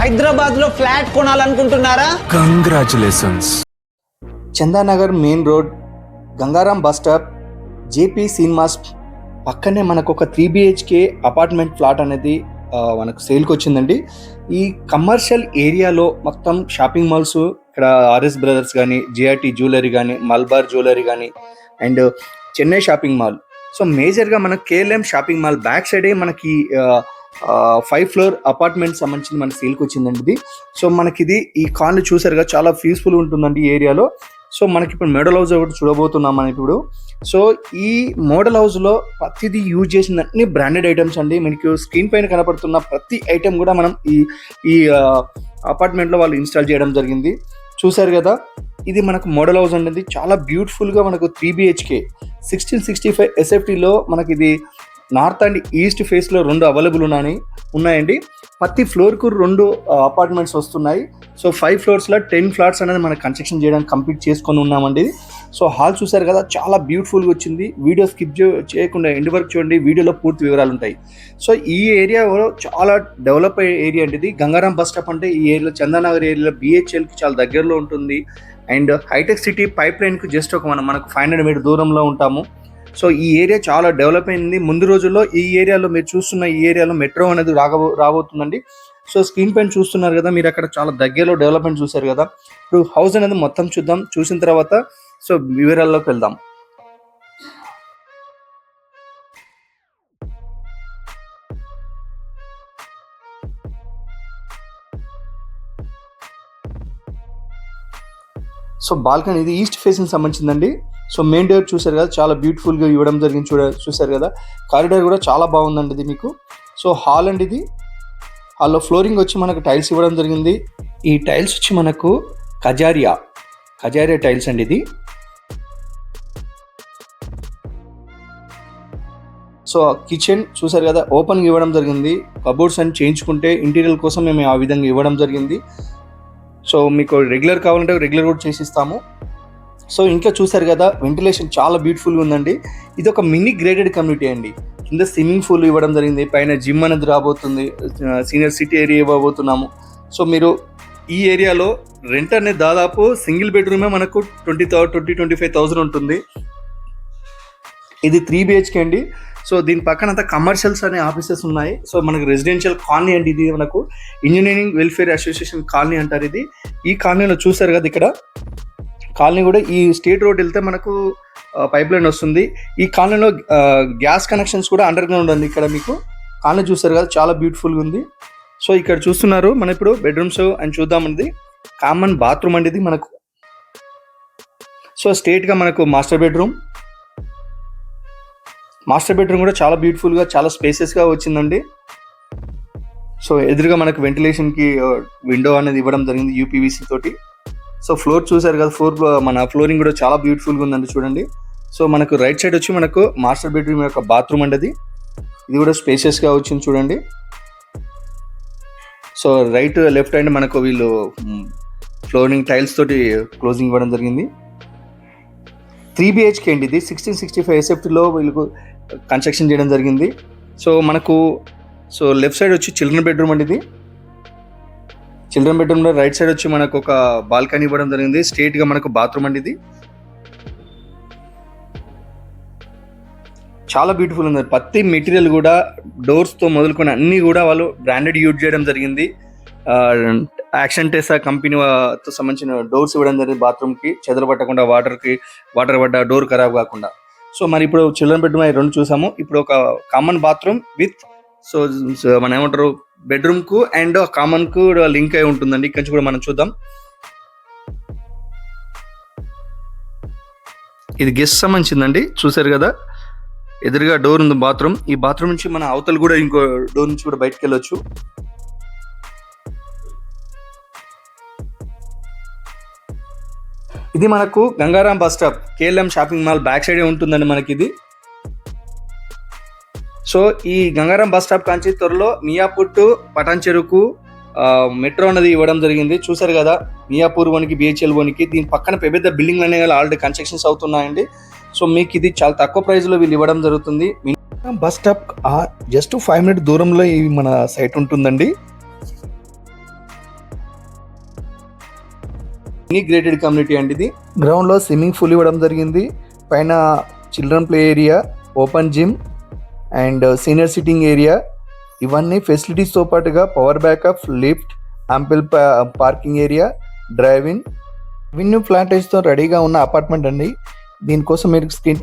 హైదరాబాద్ లో ఫ్లాట్ కొనాలనుకుంటున్నారా? Congratulations. Chandanagar main road, Gangaram bus stop, JP cinemas పక్కనే మనకు ఒక 3 BHK అపార్ట్మెంట్ ఫ్లాట్ అనేది మనకు సేల్కి వచ్చిందండి. ఈ కమర్షియల్ ఏరియాలో మొత్తం షాపింగ్ మాల్స్, ఇక్కడ ఆర్ఎస్ బ్రదర్స్ కానీ, జిఆర్టీ జ్యువెలరీ కానీ, మల్బార్ జ్యువెలరీ కానీ and Chennai shopping mall. So మేజర్గా మనకు కేఎల్ఎం షాపింగ్ మాల్ బ్యాక్ సైడే మనకి 5 ఫ్లోర్ అపార్ట్మెంట్ సంబంధించి మనకి సేల్కి వచ్చిందండి ఇది. సో మనకిది ఈ కాలనీ చూసారుగా చాలా పీస్ఫుల్ ఉంటుందండి ఈ ఏరియాలో. సో మనకి ఇప్పుడు మోడల్ హౌస్ ఒకటి చూడబోతున్నాం మనం ఇప్పుడు. సో ఈ మోడల్ హౌస్లో ప్రతిదీ యూజ్ చేసిన అన్ని బ్రాండెడ్ ఐటమ్స్ అండి. మనకి స్క్రీన్ పైన కనపడుతున్న ప్రతి ఐటమ్ కూడా మనం ఈ అపార్ట్మెంట్లో వాళ్ళు ఇన్స్టాల్ చేయడం జరిగింది. చూసారు కదా, ఇది మనకు మోడల్ హౌస్ అనేది చాలా బ్యూటిఫుల్గా మనకు 3 BHK 1665 SFTలో మనకి ఇది నార్త్ అండ్ ఈస్ట్ ఫేస్లో 2 అవైలబుల్ ఉన్నాయండి. ప్రతి ఫ్లోర్కు 2 అపార్ట్మెంట్స్ వస్తున్నాయి. సో 5 ఫ్లోర్స్లో 10 ఫ్లాట్స్ అనేది మనం కన్స్ట్రక్షన్ చేయడానికి కంప్లీట్ చేసుకొని ఉన్నామండి. సో హాల్ చూసారు కదా, చాలా బ్యూటిఫుల్గా వచ్చింది. వీడియో స్కిప్ చేయకుండా ఎండ్ వరకు చూడండి, వీడియోలో పూర్తి వివరాలు ఉంటాయి. సో ఈ ఏరియాలో చాలా డెవలప్ అయ్యే ఏరియా అండి ఇది. గంగారాం బస్ స్టాప్ అంటే ఈ ఏరియాలో చందానగర్ ఏరియాలో BHLకి చాలా దగ్గరలో ఉంటుంది. అండ్ హైటెక్ సిటీ పైప్ లైన్కు జస్ట్ ఒక మనకు 500 మీటర్ దూరంలో ఉంటాము. సో ఈ ఏరియా చాలా డెవలప్ అయింది. ముందు రోజుల్లో ఈ ఏరియాలో మీరు చూస్తున్న ఈ ఏరియాలో మెట్రో అనేది రాబోతుందండి. సో స్క్రీన్ పైన చూస్తున్నారు కదా మీరు, అక్కడ చాలా దగ్గరలో డెవలప్మెంట్ చూశారు కదా. ఇప్పుడు హౌస్ అనేది మొత్తం చూద్దాం. చూసిన తర్వాత సో వివరాల్లోకి వెళ్దాం. సో బాల్కనీ ఇది ఈస్ట్ ఫేసింగ్ సంబంధించిందండి. సో మెయిన్ డోర్ చూసారు కదా, చాలా బ్యూటిఫుల్గా ఇవ్వడం జరిగింది. చూసారు కదా, కారిడార్ కూడా చాలా బాగుందండి ఇది మీకు. సో హాల్ అండి ఇది. హాల్లో ఫ్లోరింగ్ వచ్చి మనకు టైల్స్ ఇవ్వడం జరిగింది. ఈ టైల్స్ వచ్చి మనకు కజారియా టైల్స్ అండి ఇది. సో కిచెన్ చూసారు కదా, ఓపెన్గా ఇవ్వడం జరిగింది. కబోర్డ్స్ అని చేయించుకుంటే ఇంటీరియర్ కోసం మేము ఆ విధంగా ఇవ్వడం జరిగింది. సో మీకు రెగ్యులర్ కావాలంటే రెగ్యులర్ కూడా చేసిస్తాము. సో ఇంకా చూసారు కదా, వెంటిలేషన్ చాలా బ్యూటిఫుల్గా ఉందండి. ఇది ఒక మినీ గ్రేడెడ్ కమ్యూనిటీ అండి. కింద స్విమ్మింగ్ పూల్ ఇవ్వడం జరిగింది, పైన జిమ్ అనేది రాబోతుంది, సీనియర్ సిటీ ఏరియా ఇవ్వబోతున్నాము. సో మీరు ఈ ఏరియాలో రెంట్ అనేది దాదాపు సింగిల్ బెడ్రూమే మనకు 20,000-25,000 ఉంటుంది. ఇది 3 BHK అండి. సో దీని పక్కన అంతా కమర్షియల్స్ అనే ఆఫీసెస్ ఉన్నాయి. సో మనకు రెసిడెన్షియల్ కాలనీ అండి ఇది. మనకు ఇంజనీరింగ్ వెల్ఫేర్ అసోసియేషన్ కాలనీ అంటారు ఇది. ఈ కాలనీలో చూసారు కదా, ఇక్కడ కాలనీ కూడా ఈ స్టేట్ రోడ్ వెళ్తే మనకు పైప్ లైన్ వస్తుంది. ఈ కాలనీలో గ్యాస్ కనెక్షన్స్ కూడా అండర్ గ్రౌండ్ ఉంది. ఇక్కడ మీకు కాలనీ చూసారు కదా, చాలా బ్యూటిఫుల్గా ఉంది. సో ఇక్కడ చూస్తున్నారు మనం ఇప్పుడు బెడ్రూమ్స్ అని చూద్దామండి. కామన్ బాత్రూమ్ అండి ఇది మనకు. సో స్ట్రేట్గా మనకు మాస్టర్ బెడ్రూమ్ కూడా చాలా బ్యూటిఫుల్గా, చాలా స్పేసెస్గా వచ్చిందండి. సో ఎదురుగా మనకు వెంటిలేషన్కి విండో అనేది ఇవ్వడం జరిగింది UPVC తోటి. సో ఫ్లోర్ చూసారు కదా, మన ఫ్లోరింగ్ కూడా చాలా బ్యూటిఫుల్గా ఉందండి చూడండి. సో మనకు రైట్ సైడ్ వచ్చి మనకు మాస్టర్ బెడ్రూమ్ యొక్క బాత్రూమ్ అండి ఇది కూడా స్పేషియస్గా వచ్చింది చూడండి. సో రైట్ లెఫ్ట్ హ్యాండ్ మనకు వీళ్ళు ఫ్లోరింగ్ టైల్స్ తోటి క్లోజింగ్ ఇవ్వడం జరిగింది. 3 BHK అండి ఇది. 1665 SFTలో వీళ్ళకు కన్స్ట్రక్షన్ చేయడం జరిగింది. సో మనకు లెఫ్ట్ సైడ్ వచ్చి చిల్డ్రన్ బెడ్రూమ్ అండి ఇది. చిల్డ్రన్ బెడ్రూమ్లో రైట్ సైడ్ వచ్చి మనకు ఒక బాల్కనీ ఇవ్వడం జరిగింది. స్ట్రేట్గా మనకు బాత్రూమ్ అండి ఇది. చాలా బ్యూటిఫుల్ ఉంది. ప్రతి మెటీరియల్ కూడా డోర్స్తో మొదలుకొని అన్నీ కూడా వాళ్ళు బ్రాండెడ్ యూజ్ చేయడం జరిగింది. యాక్షన్ టెసా కంపెనీతో సంబంధించిన డోర్స్ ఇవ్వడం జరిగింది. బాత్రూమ్కి చెదలు పట్టకుండా, వాటర్ పడ్డ డోర్ ఖరాబ్ కాకుండా. సో మరి ఇప్పుడు చిల్డ్రన్ బెడ్రూమ్ 2 చూసాము. ఇప్పుడు ఒక కామన్ బాత్రూమ్ విత్ మనం ఏమంటారు బెడ్రూమ్కు అండ్ కామన్కు లింక్ అయి ఉంటుందండి. ఇక్కడి నుంచి కూడా మనం చూద్దాం. ఇది గెస్ట్ సంబంధించిందండి. చూసారు కదా, ఎదురుగా డోర్ ఉంది బాత్రూమ్. ఈ బాత్రూమ్ నుంచి మన అవతలు కూడా ఇంకో డోర్ నుంచి కూడా బయటకు వెళ్ళొచ్చు. ఇది మనకు Gangaram bus stop KLM shopping mall back సైడే ఉంటుందండి మనకి ఇది. సో ఈ గంగారాం బస్ స్టాప్ కాంచి త్వరలో మియాపూర్ టు పటాన్ చెరుకు మెట్రో అనేది ఇవ్వడం జరిగింది. చూసారు కదా, మియాపూర్ వనికి, BHL వనికి. దీని పక్కన పెద్ద బిల్డింగ్ అనేవి ఆల్రెడీ కన్స్ట్రక్షన్స్ అవుతున్నాయండి. సో మీకు ఇది చాలా తక్కువ ప్రైస్లో వీళ్ళు ఇవ్వడం జరుగుతుంది. బస్ స్టాప్ జస్ట్ 5 మినిట్ దూరంలో ఈ మన సైట్ ఉంటుందండి. ఇంటిగ్రేటెడ్ కమ్యూనిటీ అండి ఇది. గ్రౌండ్లో స్విమ్మింగ్ పూల్ ఇవ్వడం జరిగింది. పైన children play area, open gym and senior sitting area, ఇవన్నీ ఫెసిలిటీస్తో పాటుగా power backup, lift, ample parking area, driving, revenue ఫ్లాటేజ్తో రెడీగా ఉన్న అపార్ట్మెంట్ అండి. దీనికోసం మీరు స్క్రీన్